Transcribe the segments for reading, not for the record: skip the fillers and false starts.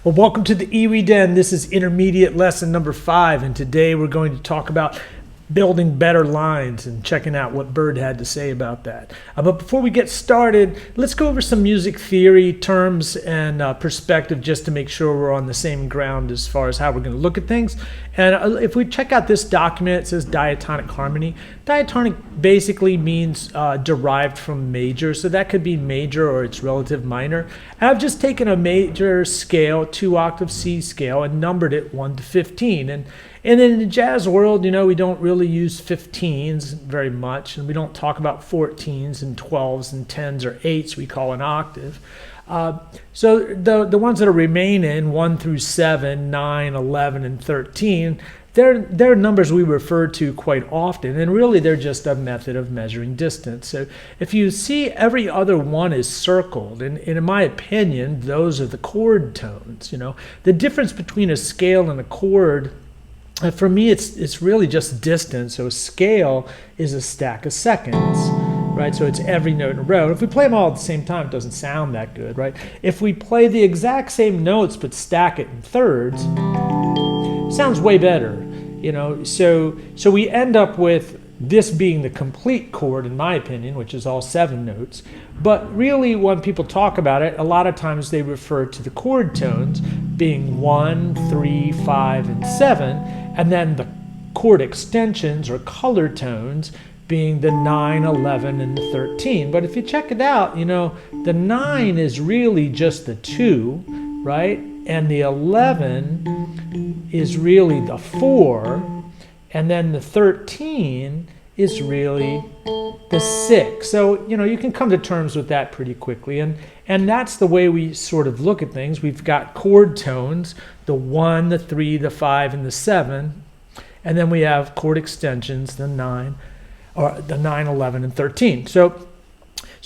Well, welcome to the EWI Den. This is intermediate lesson number 5, and today we're going to talk about building better lines and checking out what Bird had to say about that. But before we get started, let's go over some music theory terms and perspective just to make sure we're on the same ground as far as how we're going to look at things. And if we check out this document, it says Diatonic Harmony. Diatonic basically means derived from major, so that could be major or its relative minor. And I've just taken a major scale, 2-octave C scale, and numbered it 1 to 15. And in the jazz world, you know, we don't really use 15s very much, and we don't talk about 14s and 12s and 10s or 8s we call an octave. So the ones that are remaining, 1 through 7, 9, 11, and 13, they're numbers we refer to quite often, and really they're just a method of measuring distance. So if you see every other one is circled, and in my opinion, those are the chord tones. You know, the difference between a scale and a chord, for me, it's really just distance. So a scale is a stack of seconds, right? So it's every note in a row. If we play them all at the same time, it doesn't sound that good, right? If we play the exact same notes but stack it in thirds, it sounds way better, you know? So we end up with this being the complete chord, in my opinion, which is all 7 notes. But really, when people talk about it, a lot of times they refer to the chord tones being 1, 3, 5, and 7, and then the chord extensions or color tones being the 9, 11, and the 13. But if you check it out, you know, the 9 is really just the 2, right? And the 11 is really the 4. And then the 13 is really the 6. So, you know, you can come to terms with that pretty quickly. And that's the way we sort of look at things. We've got chord tones, the 1, the 3, the 5, and the 7. And then we have chord extensions, the 9, 11, and 13. So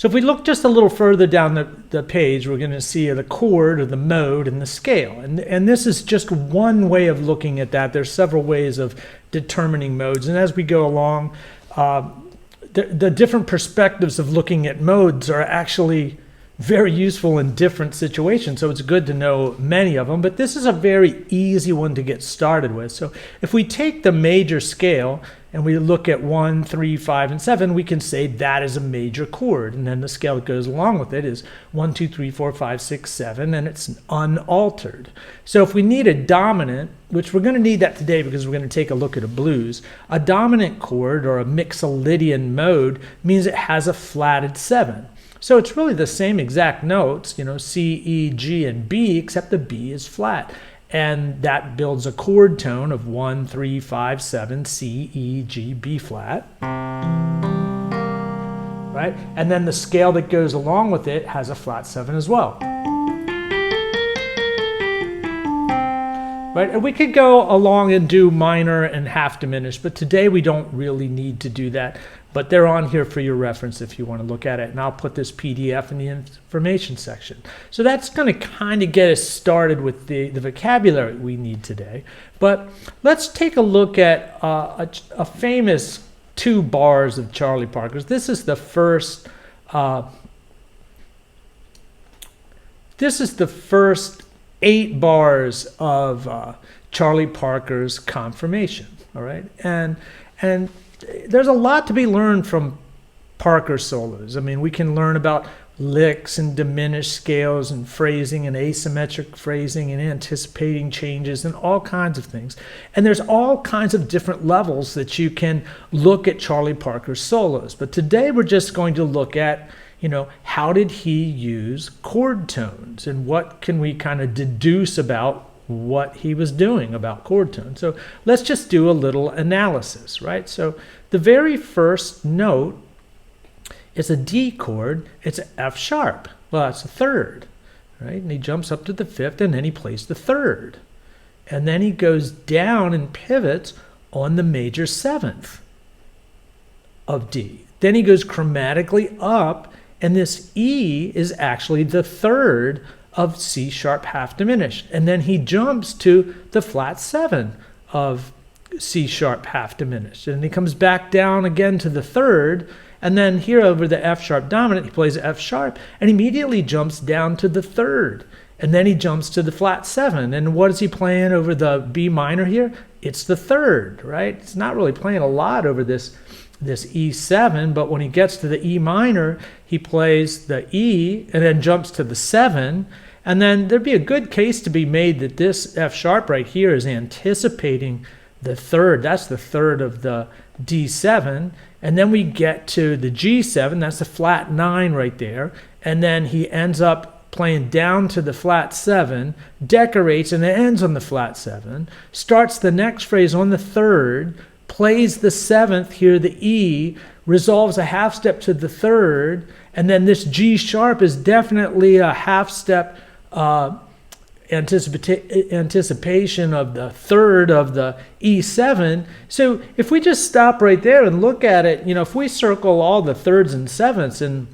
if we look just a little further down the page, we're going to see the chord or the mode and the scale. And this is just one way of looking at that. There's several ways of determining modes. And as we go along, the different perspectives of looking at modes are actually very useful in different situations. So it's good to know many of them. But this is a very easy one to get started with. So if we take the major scale and we look at 1, 3, 5, and 7, we can say that is a major chord. And then the scale that goes along with it is 1, 2, 3, 4, 5, 6, 7, and it's unaltered. So if we need a dominant, which we're going to need that today because we're going to take a look at a blues, a dominant chord or a Mixolydian mode means it has a flatted 7. So it's really the same exact notes, you know, C, E, G, and B, except the B is flat. And that builds a chord tone of 1, 3, 5, 7, C, E, G, B flat. Right? And then the scale that goes along with it has a flat 7 as well. Right? And we could go along and do minor and half diminished, but today we don't really need to do that. But they're on here for your reference if you want to look at it. And I'll put this PDF in the information section. So that's going to kind of get us started with the vocabulary we need today. But let's take a look at a famous 2 bars of Charlie Parker's. This is the first 8 bars of Charlie Parker's Confirmation. All right, and there's a lot to be learned from Parker solos. I mean, we can learn about licks and diminished scales and phrasing and asymmetric phrasing and anticipating changes and all kinds of things. And there's all kinds of different levels that you can look at Charlie Parker's solos. But today we're just going to look at, you know, how did he use chord tones and what can we kind of deduce about what he was doing about chord tones. So let's just do a little analysis, right? So the very first note is a D chord. It's an F sharp. Well, that's a 3rd, right? And he jumps up to the 5th and then he plays the 3rd. And then he goes down and pivots on the major 7th of D. Then he goes chromatically up, and this E is actually the 3rd of C sharp half diminished. And then he jumps to the flat 7 of C sharp half diminished. And he comes back down again to the 3rd. And then here over the F sharp dominant, he plays F sharp and immediately jumps down to the 3rd. and then he jumps to the flat 7. And what is he playing over the B minor here? It's the 3rd, right? It's not really playing a lot over this E7, but when he gets to the E minor, he plays the E and then jumps to the 7. And then there'd be a good case to be made that this F sharp right here is anticipating the 3rd. That's the 3rd of the D7. And then we get to the G7, that's the flat 9 right there. And then he ends up playing down to the flat 7, decorates, and it ends on the flat 7, starts the next phrase on the 3rd, plays the 7th here, the E, resolves a half step to the 3rd, and then this G sharp is definitely a half step anticipation of the 3rd of the E7. So if we just stop right there and look at it, if we circle all the 3rds and 7ths in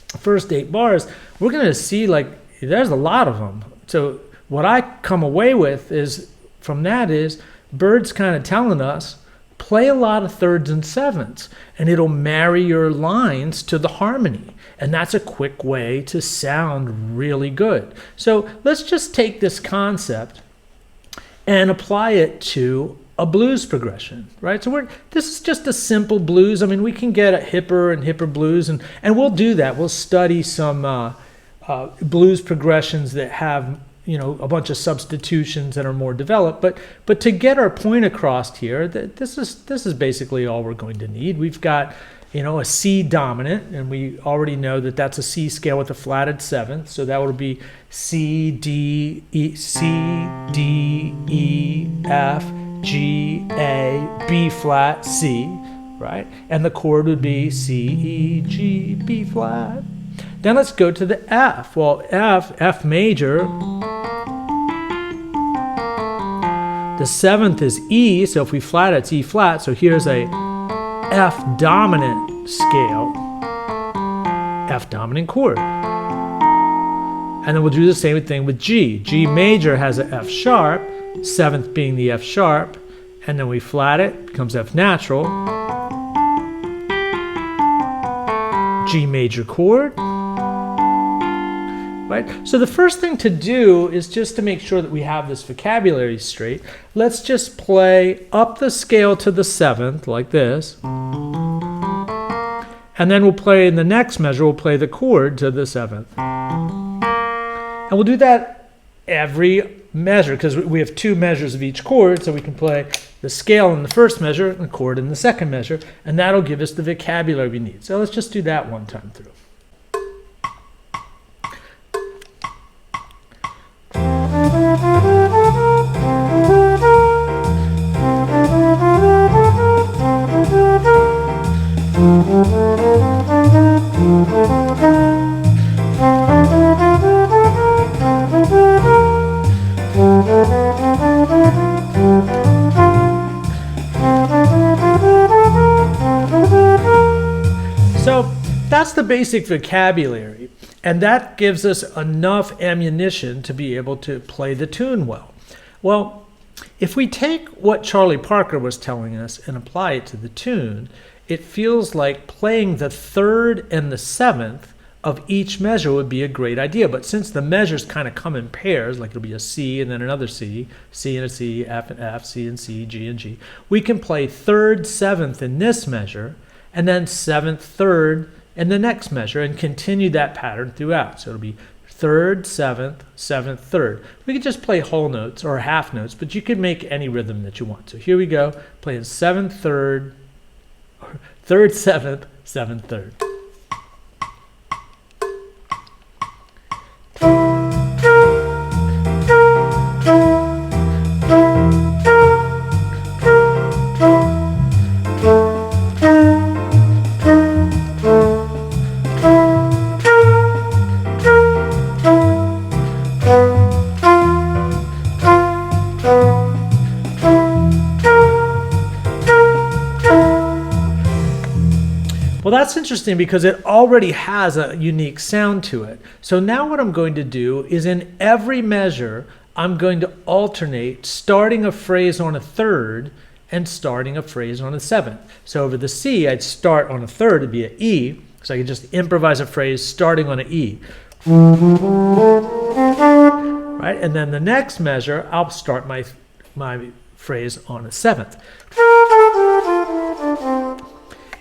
the first 8 bars, we're going to see like there's a lot of them. So what I come away with is from that is Bird's kind of telling us play a lot of 3rds and 7ths and it'll marry your lines to the harmony. And that's a quick way to sound really good. So let's just take this concept and apply it to a blues progression, right? So this is just a simple blues. I mean, we can get a hipper and hipper blues, and we'll do that. We'll study some blues progressions that have a bunch of substitutions that are more developed. But to get our point across here, this is basically all we're going to need. We've got a C dominant, and we already know that that's a C scale with a flatted 7th. So that would be C, D, E, F, G, A, B flat, C, right? And the chord would be C, E, G, B flat. Then let's go to the F. Well, F major, the 7th is E, so if we flat it, it's E flat. So here's a F dominant scale, F dominant chord. And then we'll do the same thing with G. G major has an F sharp, 7th being the F sharp, and then we flat it, becomes F natural, G major chord. Right? So the first thing to do is just to make sure that we have this vocabulary straight. Let's just play up the scale to the 7th like this. And then we'll play in the next measure, we'll play the chord to the 7th. And we'll do that every measure because we have 2 measures of each chord, so we can play the scale in the first measure and the chord in the second measure, and that'll give us the vocabulary we need. So let's just do that one time through. So that's the basic vocabulary, and that gives us enough ammunition to be able to play the tune well. Well, if we take what Charlie Parker was telling us and apply it to the tune, it feels like playing the 3rd and the 7th of each measure would be a great idea. But since the measures kind of come in pairs, like it'll be a C and then another C, C and a C, F and F, C and C, G and G, we can play 3rd, 7th in this measure, and then 7th, 3rd in the next measure, and continue that pattern throughout. So it'll be 3rd, 7th, 7th, 3rd. We could just play whole notes or half notes, but you can make any rhythm that you want. So here we go, playing 7th, 3rd, 3rd, 7th, 7th, 3rd. Well, that's interesting because it already has a unique sound to it. So now what I'm going to do is in every measure, I'm going to alternate starting a phrase on a 3rd and starting a phrase on a 7th. So over the C, I'd start on a 3rd, it'd be an E. So I could just improvise a phrase starting on an E. right? And then the next measure, I'll start my phrase on a seventh.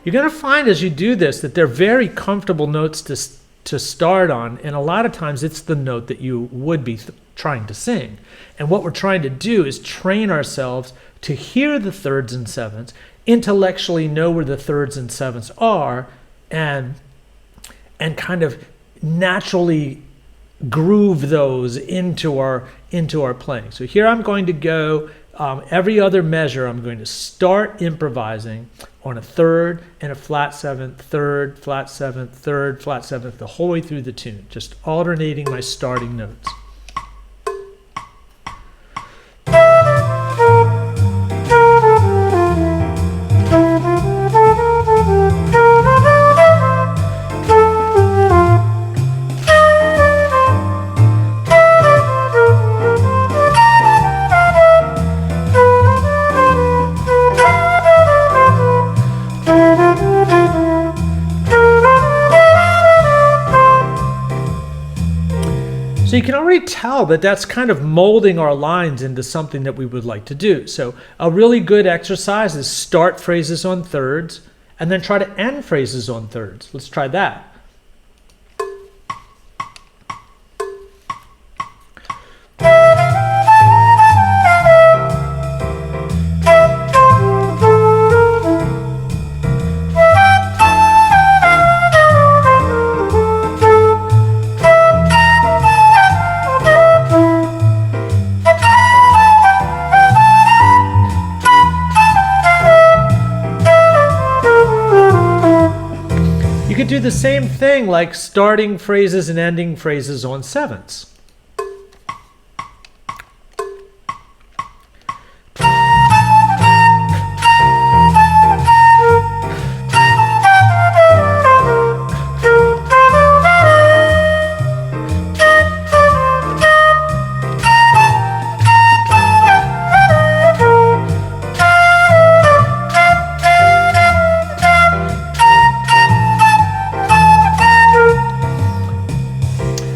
You're going to find as you do this that they're very comfortable notes to start on, and a lot of times it's the note that you would be trying to sing. And what we're trying to do is train ourselves to hear the thirds and sevenths, intellectually know where the thirds and sevenths are, and kind of naturally groove those into our playing. So here I'm going to go every other measure. I'm going to start improvising on a third and a flat seventh, third, flat seventh, third, flat seventh, the whole way through the tune, just alternating my starting notes. So you can already tell that that's kind of molding our lines into something that we would like to do. So a really good exercise is start phrases on thirds and then try to end phrases on thirds. Let's try that. You could do the same thing like starting phrases and ending phrases on sevenths.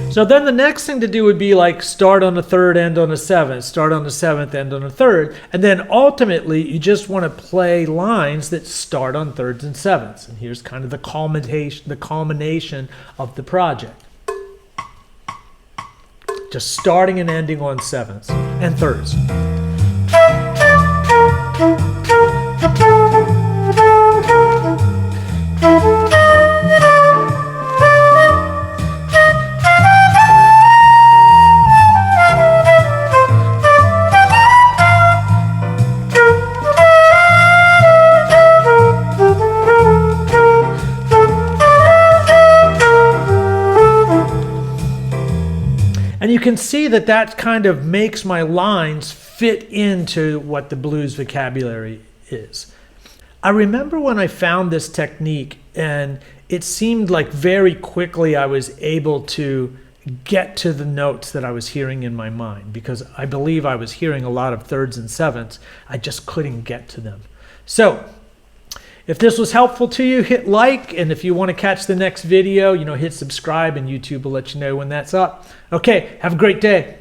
So then the next thing to do would be like start on a third, end on a seventh, start on a seventh, end on a third. And then ultimately you just want to play lines that start on thirds and sevenths. And here's kind of the culmination of the project. Just starting and ending on sevenths and thirds. And you can see that that kind of makes my lines fit into what the blues vocabulary is. I remember when I found this technique, and it seemed like very quickly I was able to get to the notes that I was hearing in my mind, because I believe I was hearing a lot of thirds and sevenths. I just couldn't get to them. So if this was helpful to you, hit like, and if you want to catch the next video, hit subscribe, and YouTube will let you know when that's up. Okay, have a great day.